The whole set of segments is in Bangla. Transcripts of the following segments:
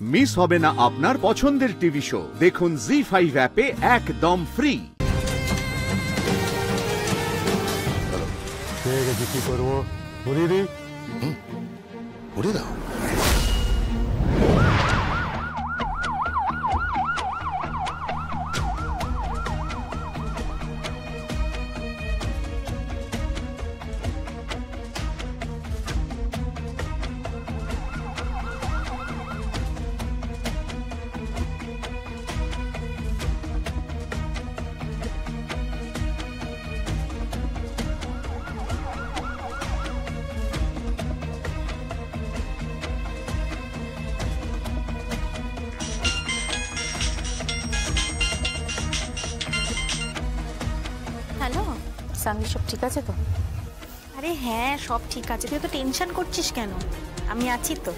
মিস হবে না আপনার পছন্দের টিভি শো। দেখুন জি5 অ্যাপে একদম ফ্রি। কি করবো উড়িয়ে দিই? উড়িয়ে দাও। হ্যালো সানভি, সব ঠিক আছে তো? আরে হ্যাঁ, সব ঠিক আছে। তুই তো টেনশন করছিস কেন? আমি আছি তো।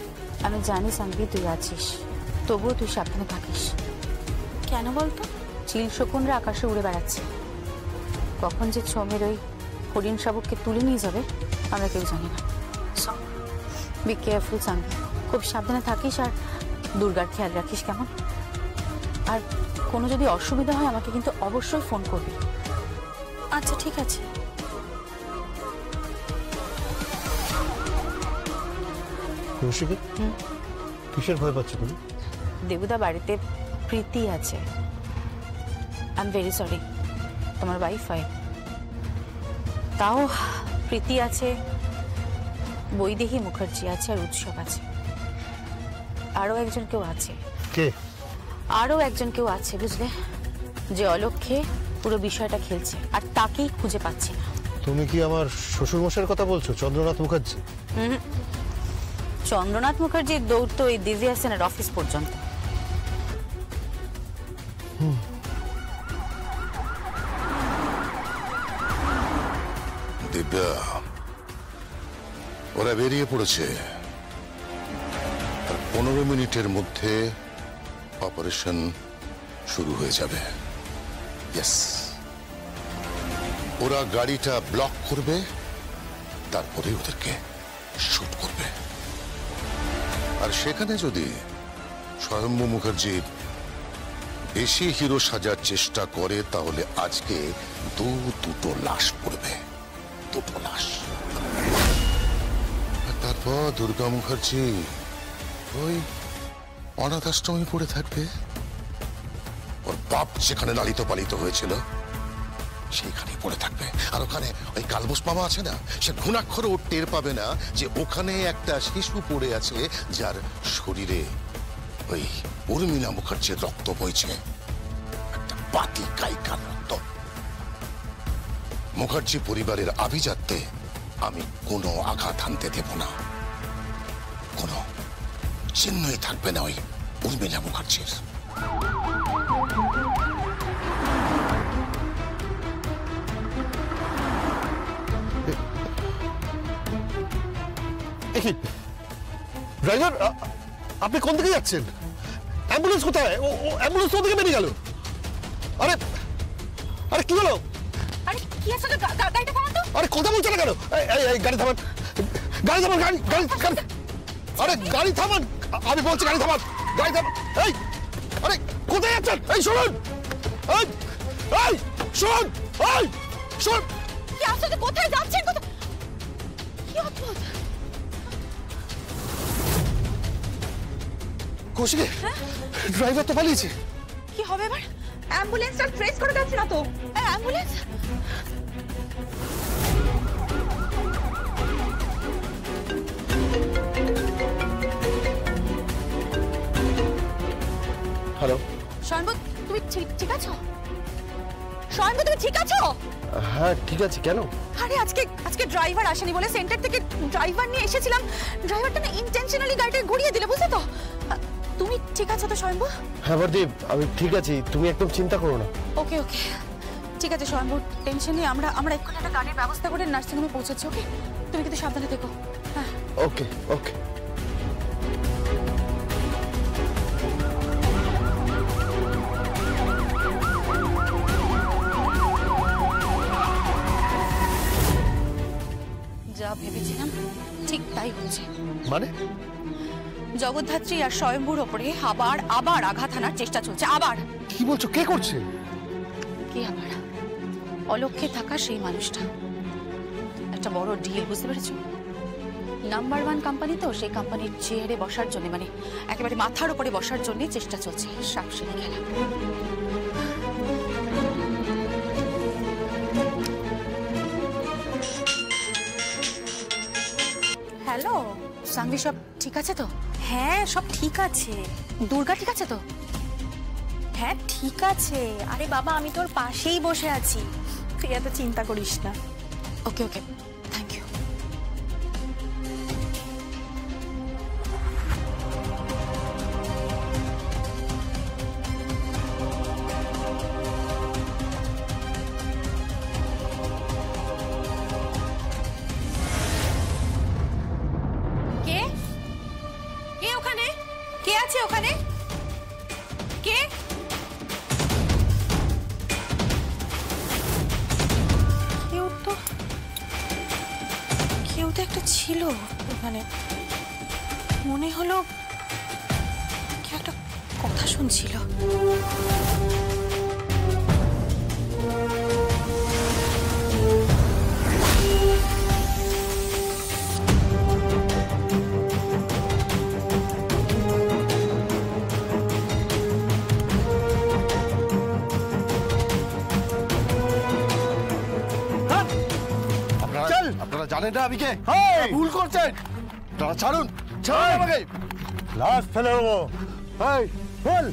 আমি জানি সানভি তুই আছিস, তবুও তুই সাবধানে থাকিস। কেন বলতো? চিল শকুনরা আকাশে উড়ে বেড়াচ্ছে, কখন যে ছমের ওই হরিণ শাবককে তুলে নিয়ে যাবে আমরা কেউ জানি না। বি কেয়ারফুল সানভি, খুব সাবধানে থাকিস আর দুর্গার খেয়াল রাখিস, কেমন? আর কোনো যদি অসুবিধা হয় আমাকে কিন্তু অবশ্যই ফোন করবি। আচ্ছা ঠিক আছে। কিসের ভয় পাচ্ছ তুমি? দেবুদা বাড়িতে প্রীতি আছে। আই এম ভেরি সরি, তোমার ওয়াইফ হয়। তাও প্রীতি আছে, বৈদেহী মুখার্জি আছে, আর উৎসব আছে। আরও একজন কেউ আছে। কে? আরও একজন কেউ আছে বুঝলে, যে অলক্ষ্যে পুরো বিষয়টা খেলছে, আর তাকেই খুঁজে পাচ্ছি না। তুমি কি আমার শ্বশুর মশাইয়ের কথা বলছো, চন্দ্রনাথ মুখার্জি? চন্দ্রনাথ মুখার্জির দৌড় তো এই দিব্যা সেনের অফিস পর্যন্ত। দিব্যা, ওরা বেরিয়ে পড়েছে। 15 মিনিটের মধ্যে অপারেশন শুরু হয়ে যাবে। ইয়েস, ওরা গাড়িটা ব্লক করবে, তারপরে ওদেরকে শুট করবে। আর সেখানে যদি স্বয়ম্ভু মুখার্জি বেশি হিরো সাজার চেষ্টা করে, তাহলে আজকে দুটো লাশ পড়বে, দুটো লাশ। তারপর দুর্গা মুখার্জি ওই অনাথ আশ্রমে পড়ে থাকবে। ওর বাপ যেখানে লালিত পালিত হয়েছিল সেইখানে পড়ে থাকবে। আর ওখানে ওই কালবোস মামা আছে না, সে ঘুণাক্ষরে ও টের পাবে না যে ওখানে একটা শিশু পড়ে আছে, যার শরীরে ওই উর্মিলা মুখার্জির রক্ত বইছে, একটা বাতি কাইকার রক্ত। মুখার্জি পরিবারের আভিজাত্যে আমি কোনো আঘাত আনতে দেব না, কোনো চিহ্নই থাকবে না ওই উর্মিলা মুখার্জির। ড্রাইভার, আপনি কোন দিকে যাচ্ছেন? অ্যাম্বুলেন্স কোথায়? ও অ্যাম্বুলেন্স কোন দিকে বেরিয়ে গেল? আরে আরে কি হলো? আরে কি আছে? গাড়িটা থামান তো। আরে কথা বলছো না কেন? এই গাড়ি থামান, গাড়ি থামান, গাড়ি গাড়ি গাড়ি। আরে গাড়ি থামান, আমি বলছি গাড়ি থামান, গাড়ি থামান। এই আরে কোথায় যাচ্ছেন? এই শুনুন, এই এই শুনুন, এই শুনুন। কি আছে? কোথায় যাচ্ছেন? কি অদ্ভুত! কৌশিকে, ড্রাইভার তো পালিয়েছে। কি হবে এবার? অ্যাম্বুলেন্সটা ট্রেস করে যাচ্ছে না তো। অ্যাম্বুলেন্স হ্যালো স্বয়ম্ভু, তুমি ঠিক আছো? স্বয়ম্ভু, তুমি ঠিক আছো? হ্যাঁ ঠিক আছে। কেন? আরে আজকে ড্রাইভার আসেনি বলে সেন্টার থেকে ড্রাইভার নিয়ে এসেছিলাম। ড্রাইভারটা না ইন্টেনশনালি গাড়িটা ঘুরিয়ে দিলে, বুঝলে তো? তুমি ঠিক আছো তো স্বয়ম্ভু? হ্যাঁ বরদীপ, আমি ঠিক আছি, তুমি একদম চিন্তা করো না। ওকে ঠিক আছে স্বয়ম্ভু, টেনশন নেই। আমরা এক্ষুনি একটা গাড়ির ব্যবস্থা করে নার্সিংহোমে পৌঁছাচ্ছি। ওকে, তুমি কিন্তু সাবধানে থেকো। হ্যাঁ ওকে ওকে। যা ভেবেছিলাম ঠিক তাই হচ্ছে। মানে জগদ্ধাত্রী আর স্বয়ম্ভুর ওপরে আবার আবার আঘাত আনার চেষ্টা চলছে। আবার কি বলছো? কে করছে? কি আবার? অলক্ষ্যে থাকা সেই মানুষটা একটা বড় ডিল, বুঝতে পেরেছো? নাম্বার 1 কোম্পানি তো, সেই কোম্পানির চেয়ারে বসার জন্য, মানে একেবারে মাথার উপরে বসার জন্য চেষ্টা চলছে। সাপসিঁড়ি খেলা। হ্যালো সানভি, সব ঠিক আছে তো? হ্যাঁ সব ঠিক আছে। দুর্গা ঠিক আছে তো? হ্যাঁ ঠিক আছে। আরে বাবা আমি তোর পাশেই বসে আছি, তুই এত চিন্তা করিস না। ওকে ওকে, থ্যাংক ইউ। কে কে ওখানে? কে আছে ওখানে? কে? কেউ তো একটা ছিল ওখানে, মনে হলো কেউ একটা কথা শুনছিল। আপনারা জানেন না আমি কে? ভুল করছেন। আপনারা ছাড়ুন, ছাড়ুন আমাকে। লাশ ফেলে দেবো। এই বল।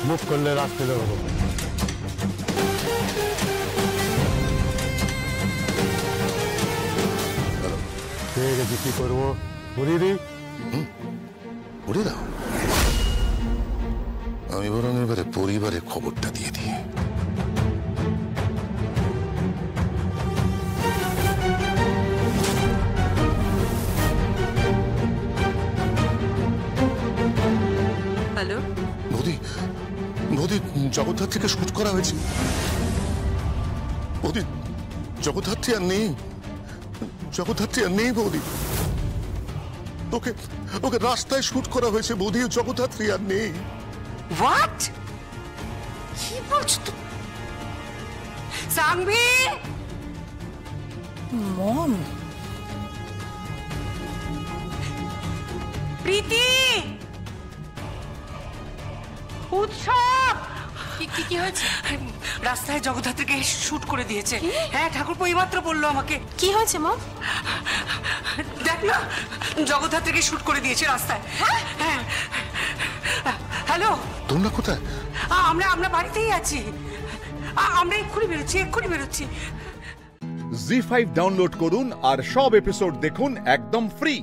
মুখ করলে লাশ ফেলে দেবো। পেয়ে গেছি, কি করবো? বলিয়ে দিই। উড়ে দাও। আমি বরং এবারে পরিবারের খবরটা দিয়ে দিই। হ্যালো বৌদি, বৌদি জগদ্ধাত্রীকে শুট করা হয়েছে। বৌদি জগদ্ধাত্রী আর নেই, জগদ্ধাত্রী আর নেই বৌদি। ওকে ওকে রাস্তায় শুট করা হয়েছে বৌদি, জগদ্ধাত্রী আর নেই। হোয়াট? কি বলছো তো? সানভি, মম, প্রীতি, উৎসব, কি হয়েছে? রাস্তায় জগদ্ধাত্রীকে শুট করে দিয়েছে। হ্যাঁ ঠাকুরপো এইমাত্র বললো আমাকে। কি হয়েছে মম? দেখ না, জগদ্ধাত্রীকে শুট করে দিয়েছে রাস্তায়। হ্যাঁ। হ্যালো, তোমরা কোথায়? আমরা বাড়িতেই আছি। আমরা এক্ষুনি বেরোচ্ছি। জি5 ডাউনলোড করুন আর সব এপিসোড দেখুন একদম ফ্রি।